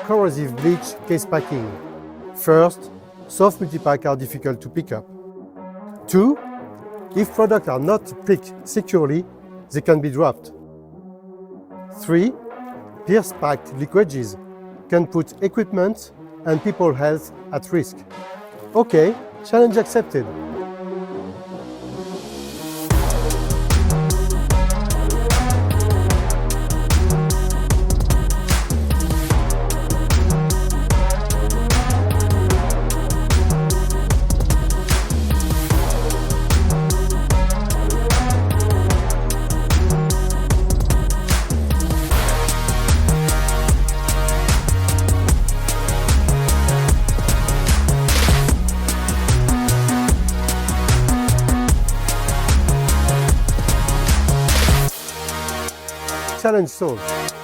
corrosive bleach case packing. First, soft multipack are difficult to pick up. 2, if products are not picked securely, they can be dropped. 3, pierce-packed liquids can put equipment and people's health at risk. Okay, challenge accepted. Challenge solved.